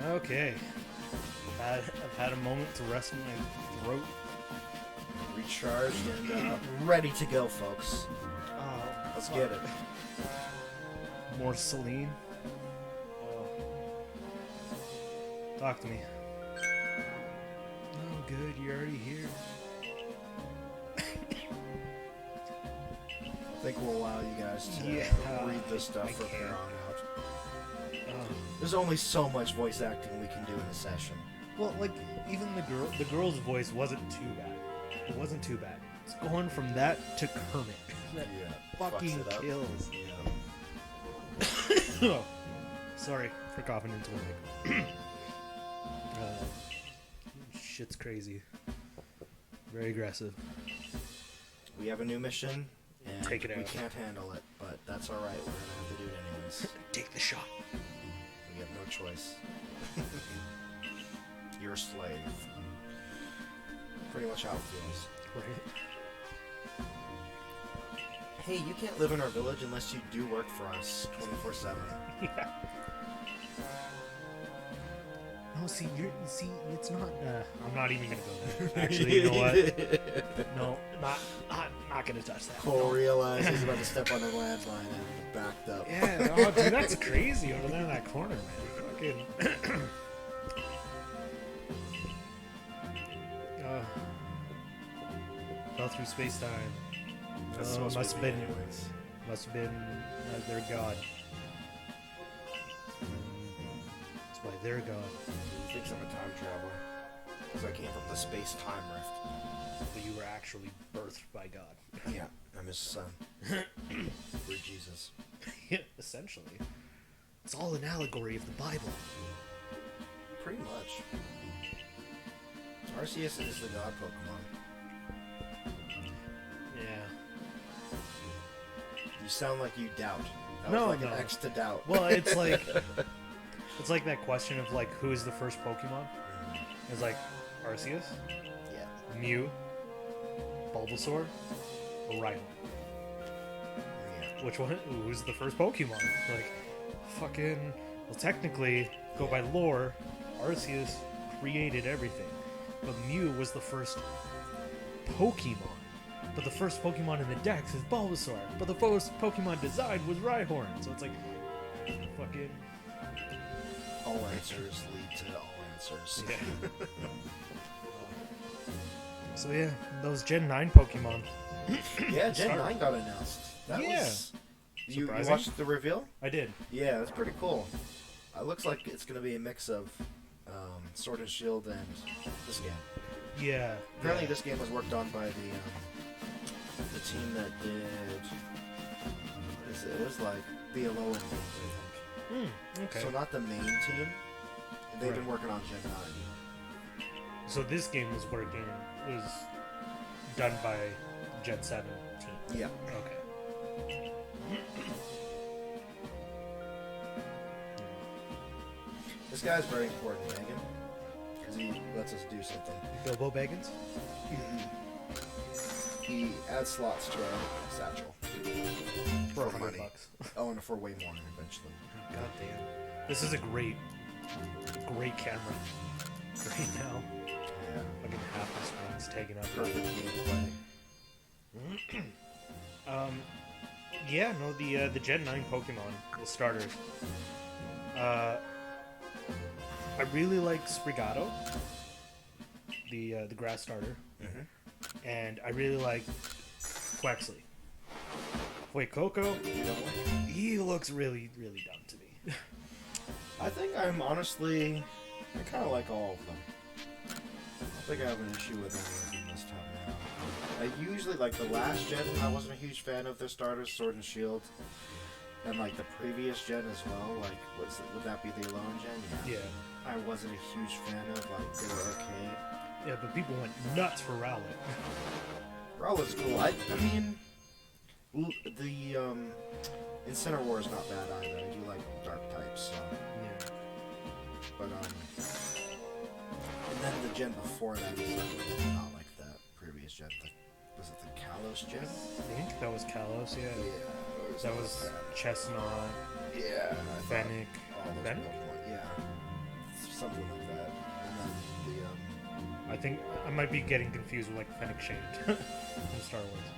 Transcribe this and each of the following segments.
Okay. I've had a moment to rest my throat. Recharged and ready to go, folks. Let's get it. More Celine. Talk to me. Oh, good. You're already here. I think we'll allow you guys to read this stuff from here on out. There's only so much voice acting we can do in a session. Well, like, even the girl's voice wasn't too bad. It wasn't too bad. It's going from that to Kermit. That fucking kills. Yeah. Oh, sorry for coughing into a mic. Shit's crazy. Very aggressive. We have a new mission, and Take it out. we can't handle it, but that's alright. We're gonna have to do it anyways. Take the shot. We have no choice. You're a slave. Pretty much how it feels. Right. Hey, you can't live in our village unless you do work for us 24/7. Yeah. No, see, it's not. I'm not even gonna go there. Actually, you know what? No, not gonna touch that. Cole realized he's about to step on a landmine and backed up. Yeah, oh, dude, that's crazy over there in that corner, man. Fucking. Fell through space time. That's Must have been anyways. their god. That's why their god. He thinks I'm a time traveler. Because I came from the space-time rift. But you were actually birthed by God. Yeah, I'm his son. We're Jesus. Yeah, essentially. It's all an allegory of the Bible. Pretty much. Arceus is the god Pokemon. Yeah. You sound like you doubt. That No, was like no. an X to doubt. Well, it's like that question of like who is the first Pokemon? It's like Arceus, Yeah. Mew, Bulbasaur, or Rhydon. Yeah. Which one? Who's the first Pokemon? Like, fucking. Well, technically, go by lore, Arceus created everything, but Mew was the first Pokemon. But the first Pokemon in the Dex is Bulbasaur. But the first Pokemon designed was Rhyhorn. So it's like, fucking. All answers lead to all answers. Yeah. So yeah, those Gen 9 Pokemon. Yeah, Gen Start- 9 got announced. That Yeah. was... You Surprising. watched the reveal? I did. Yeah, that's pretty cool. It looks like it's going to be a mix of Sword and Shield and this game. Yeah. Apparently yeah. this game was worked on by the team that did... What is it? It was like the Alolan games, I think. Okay. So not the main team. They've been Right. working on Gen 9. So this game was done by Gen 7 team. Yeah. Okay. This guy's very important, Megan. Because he lets us do something. Bilbo Baggins? He adds slots to our satchel. For For money. $100. Oh, and for way more eventually. God damn. This is a great camera. Right now. Yeah. Fucking half the screen's taken up. Perfect gameplay. Yeah, no, the Gen 9 Pokemon, the starters. I really like Sprigato, the grass starter, and I really like Quexley. Wait, Coco, You don't like it? he looks really, really dumb to me. I think I'm honestly... I kind of like all of them. I don't think I have an issue with any of them this time around. I usually, like the last gen, I wasn't a huge fan of their starters, Sword and Shield. And like the previous gen as well, like would that be the Alolan gen? Yeah, I wasn't a huge fan of, like they were okay. yeah, but people went nuts for Rowlet. Rowlet's cool. I mean, the Incineroar is not bad either. I do like dark types, so. Yeah. But and then the gen before that was not like that previous gen. Was it the Kalos gen? I think that was Kalos, yeah. Yeah. That was Chestnut, Yeah. Fennec. All those Fennec? Pokemon, yeah. something like that. And then I think I might be getting confused with like Fennec Shade in Star Wars.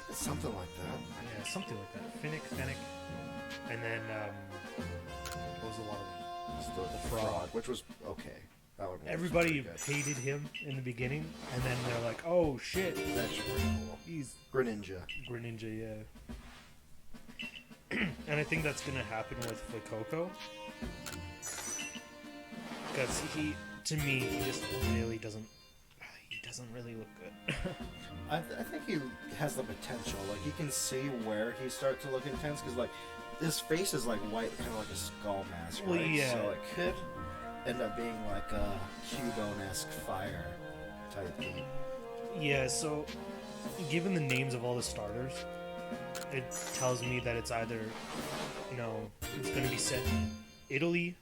it's something like that. Yeah, something like that. Fennec, and then what was the one? It's The frog. which was okay. That one was Everybody pretty hated him in the beginning, and then they're like, "Oh shit, good. That's pretty cool. he's Greninja. Greninja." Yeah. And I think that's gonna happen with Fuecoco, because to me, he just really doesn't. He doesn't really look good. I think he has the potential. Like, you can see where he starts to look intense, because, like, his face is, like, white, kind of like a skull mask, Well, right? yeah. So it could end up being, like, a Cubone-esque fire type thing. Yeah. So, given the names of all the starters, it tells me that it's either, it's gonna be set in Italy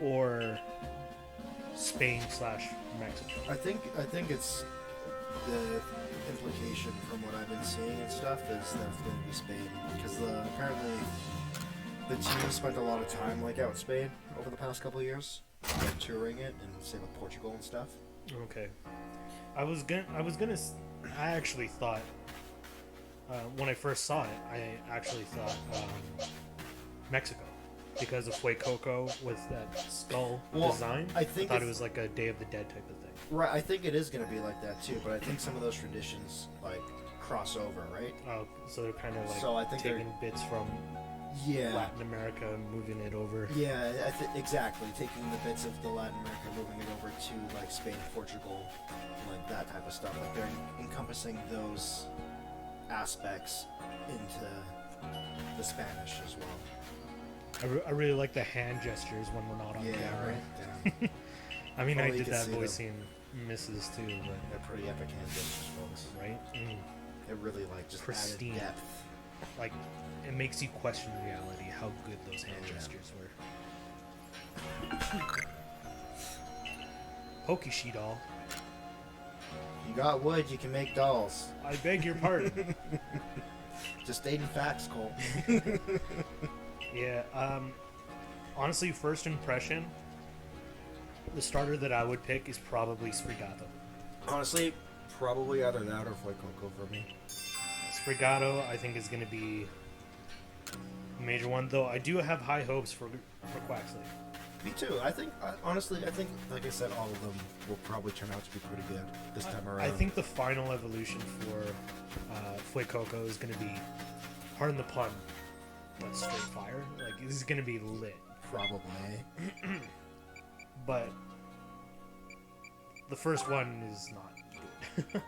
or Spain/Mexico. I think it's the implication from what I've been seeing and stuff is that it's going to be Spain, because apparently the team spent a lot of time like out in Spain over the past couple of years, touring it, and same with Portugal and stuff. Okay. I actually thought when I first saw it, I actually thought Mexico, because of Fuecoco with that skull design. I think thought it was like a Day of the Dead type of thing. Right, I think it is going to be like that too, but I think some of those traditions like cross over, right? Oh, so they're kind of like So I think taking bits from Yeah. Latin America and moving it over. Yeah, exactly. Taking the bits of the Latin America, moving it over to like Spain, Portugal, like that type of stuff. Like they're encompassing those aspects into the Spanish as well. I really like the hand gestures when we're not on camera. Right. Yeah. I mean, I Only you did can that see voicing Mrs. too, They're pretty epic hand gestures, folks. but right? It really like just Pristine. added depth. Like, it makes you question reality how good those hand Yeah. gestures were. Pokesheet doll. You got wood, you can make dolls. I beg your pardon. Just stating facts, Cole. Yeah, honestly, first impression, the starter that I would pick is probably Sprigato. Honestly, probably either that or Fuecoco for me. Sprigato, I think, is going to be a major one, though I do have high hopes for Quaxley. Me too. Honestly, I think, like I said, all of them will probably turn out to be pretty good this time around. I think the final evolution for Fuecoco is going to be, pardon the pun, but straight fire. Like, this is going to be lit. probably. But the first one is not good.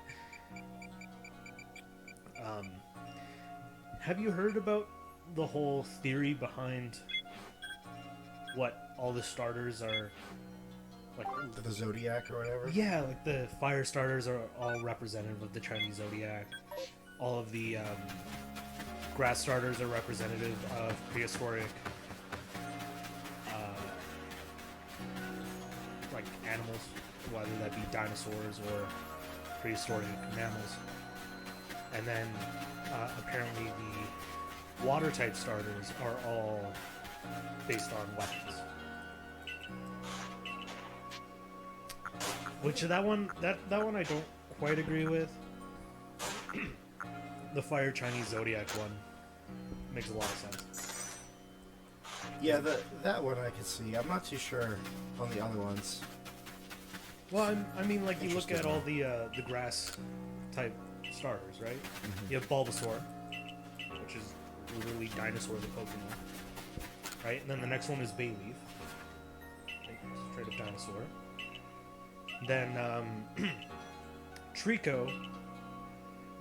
Have you heard about the whole theory behind what all the starters are like? The Zodiac or whatever? Yeah, like the fire starters are all representative of the Chinese zodiac. All of the grass starters are representative of prehistoric like animals, whether that be dinosaurs or prehistoric mammals. And then apparently the water type starters are all based on weapons. Which that one I don't quite agree with. The fire Chinese zodiac one makes a lot of sense. Yeah, that one I can see. I'm not too sure on the other ones. Well, I mean, like, you look at all the grass type starters, right? Mm-hmm. You have Bulbasaur, which is literally dinosaur the Pokemon, right? And then the next one is Bayleaf, right? Straight up dinosaur. Then Trico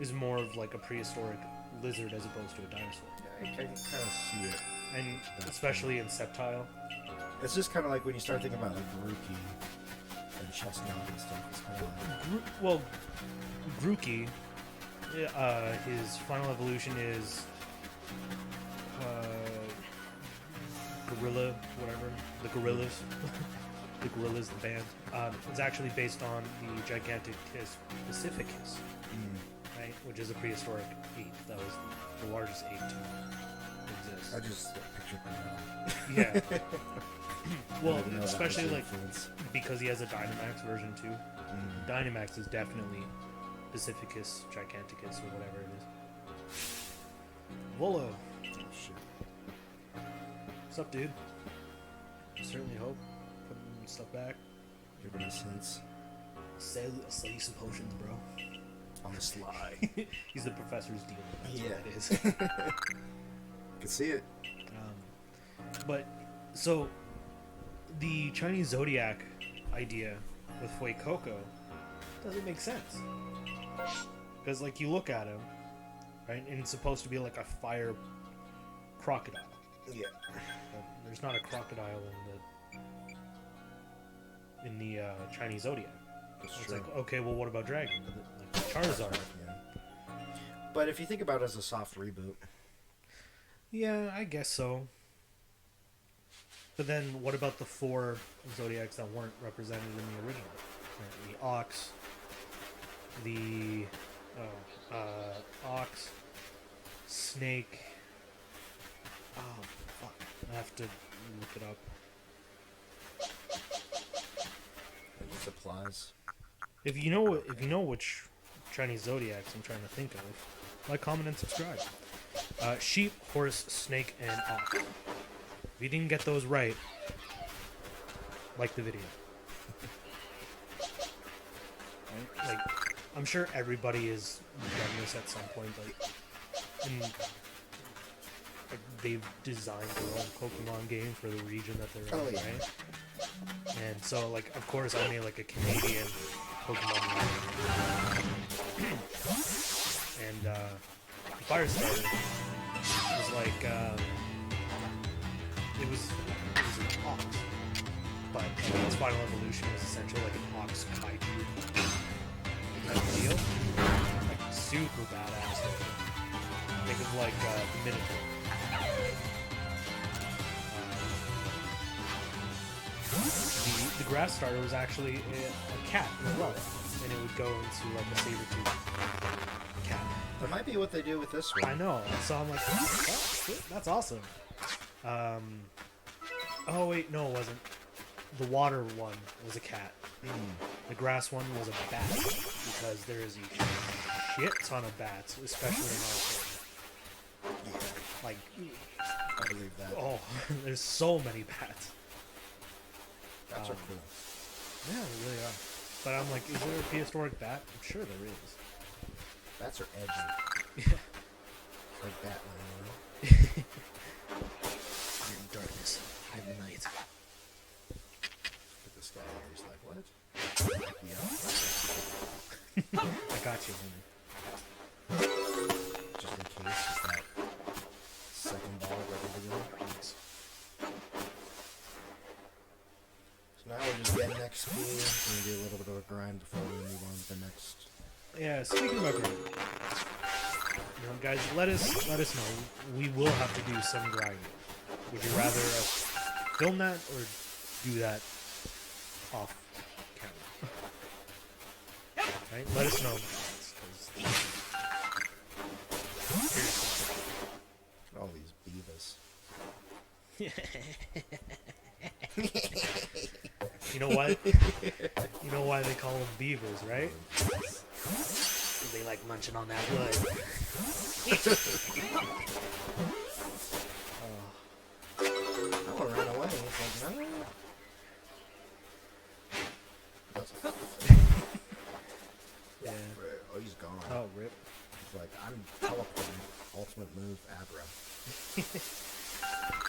is more of like a prehistoric lizard as opposed to a dinosaur, Yeah, I can kind of see it. and especially in Sceptile. It's just kind of like when you start thinking about like Grookey and Chestnut and stuff. It's kind of like... Grookey, his final evolution is Gorilla, whatever, the Gorillas. The Gorillas, the band. It's actually based on the Giganticus pacificus, right? Which is a prehistoric ape. That was the largest ape to exist. I just pictured that. Yeah. Well, I didn't know that was especially the like influence. because he has a Dynamax version too. Mm. Dynamax is definitely Pacificus Giganticus or whatever it is. Volo, Oh shit. what's up, dude? Certainly hope. Putting stuff back. Giving us hints I'll sell you some potions, bro. on the sly. He's the professor's dealer. That's Yeah. what it is. Can see it. But so the Chinese zodiac idea with Fuecoco doesn't make sense because like you look at him, right, and it's supposed to be like a fire crocodile. Yeah. But there's not a crocodile in the Chinese zodiac. That's It's true. like, okay, well, what about dragon? Like Charizard. Yeah. But if you think about it as a soft reboot, Yeah, I guess so. But then, what about the 4 zodiacs that weren't represented in the original? Right, the ox, the ox, snake. Oh fuck! I have to look it up. it just applies. If you know which Chinese zodiacs I'm trying to think of, like, comment, and subscribe. Sheep, horse, snake, and ox. If you didn't get those right, like the video. Right? Like, I'm sure everybody has done this at some point. Like they've designed their own Pokemon game for the region that they're in, Oh, yeah. right? And so, like, of course, I made like a Canadian Pokemon game. And Firestarter was like it was an ox, but its final evolution was essentially like an ox kaiju type of deal. Like super badass. Think of like the Minotaur. The grass starter was actually a cat as well, and it would go into like a saber-tooth cat. That might be what they do with this one. I know. So I'm like, that's awesome. Oh wait, no, it wasn't. The water one was a cat. The grass one was a bat because there is a shit ton of bats, especially in Australia. Yeah, Like, I believe that. oh, there's so many bats. Bats are cool. Yeah, they really are. But I'm like, is there a prehistoric bat? I'm sure there is. Bats are edgy. Yeah. It's like Batman, you know? In darkness, hide the night. Look at this guy here. He's like, what? Yeah. I got you, homie. Just in case, is that second ball ready to go? Thanks. So now we're just getting XP. We're gonna do a little bit of a grind before we move on to the next. Yeah, speaking about grinding, you know, guys, let us know. We will have to do some grinding. Would you rather us film that or do that off camera? Right? Let us know. Seriously. All these beavers. You know what? You know why they call them beavers, right? They like munching on that wood. That one ran away. He's like, no. That's Yeah. oh, he's gone. Oh, rip. He's like, I'm teleporting. Ultimate move, Abra.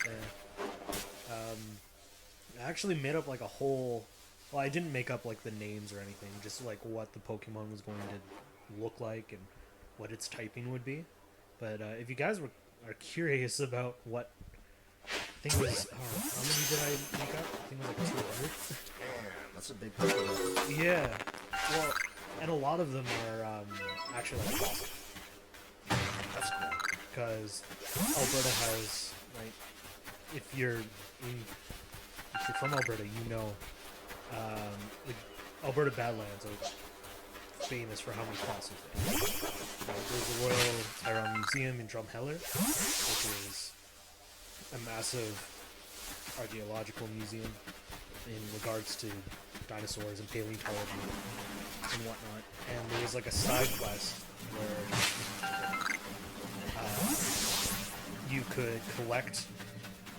Yeah. I actually made up like a whole. Well, I didn't make up like the names or anything. Just like what the Pokemon was going to look like and what its typing would be. But if you guys are curious about what, I think it was. How many did I make up? I think it was like 200. That's a big Pokemon. Yeah. Well, and a lot of them are actually like fossils. That's cool. Because Alberta has, right, if you're from Alberta, you know, the Alberta Badlands are famous for how many fossils they have. There's the Royal Tyrone Museum in Drumheller, which is a massive archaeological museum in regards to dinosaurs and paleontology and whatnot. And there was like a side quest where you could collect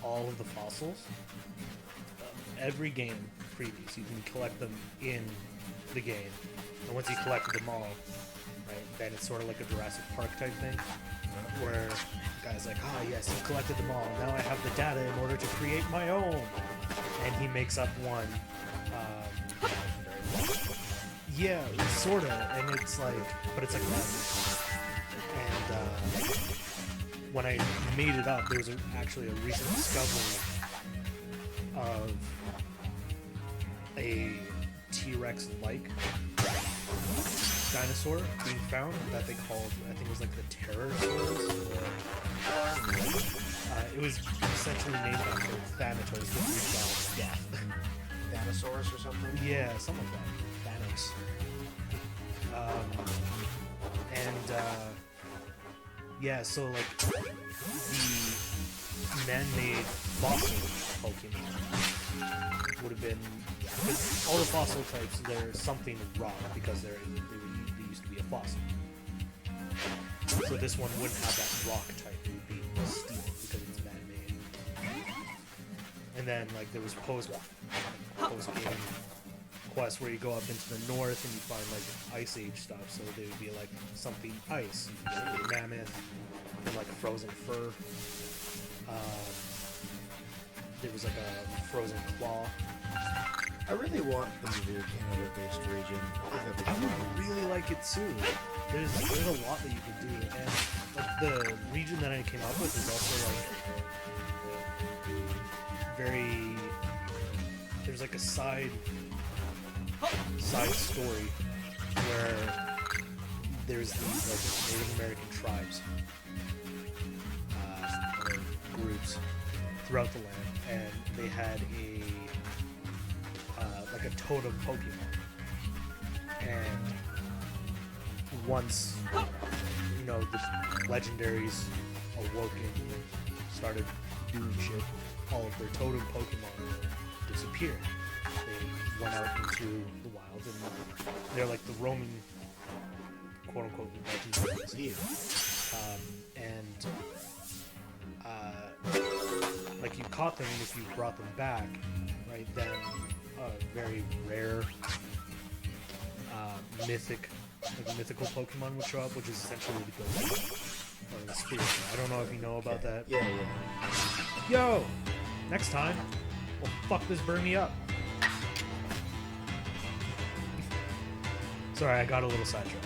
all of the fossils. Every game previous, you can collect them in the game, and once you collected them all, right, then it's sort of like a Jurassic Park type thing, where the guy's like, ah, yes, you collected them all, now I have the data in order to create my own, and he makes up one. Yeah, sorta, and it's like, but it's like that. And when I made it up, there was actually a recent discovery of a T-Rex-like dinosaur being found that they called, I think it was like the Pterosaurus. It was essentially named after Thanatos, the Greek god of death. Dinosaurus or something? Yeah, something like that. Thanos. Yeah, so like the man-made fossil Pokemon would have been, because all the fossil types, there's something wrong because they used to be a fossil. So this one wouldn't have that rock type; it would be steel because it's man-made. And then like there was post-game quests where you go up into the north and you find like Ice Age stuff. So they would be like something ice, you can get a mammoth, and like frozen fur. There was like a frozen claw. I really want them to do a Canada-based region. I would really like it too. There's a lot that you can do, and like the region that I came up with is also like very. There's like a side story where there's these like Native American tribes or groups throughout the land, and they had a like a totem Pokemon, and once the legendaries awoken, started doing shit, all of their totem Pokemon disappeared. They went out into the wild, and they're like the Roman quote-unquote legendaries. Like you caught them, and if you brought them back, right, then a very rare mythical Pokemon would show up, which is essentially the ghost or the spirit. I don't know if you know about that. Yeah. Yo! Next time, well, fuck this, burn me up. Sorry, I got a little sidetracked.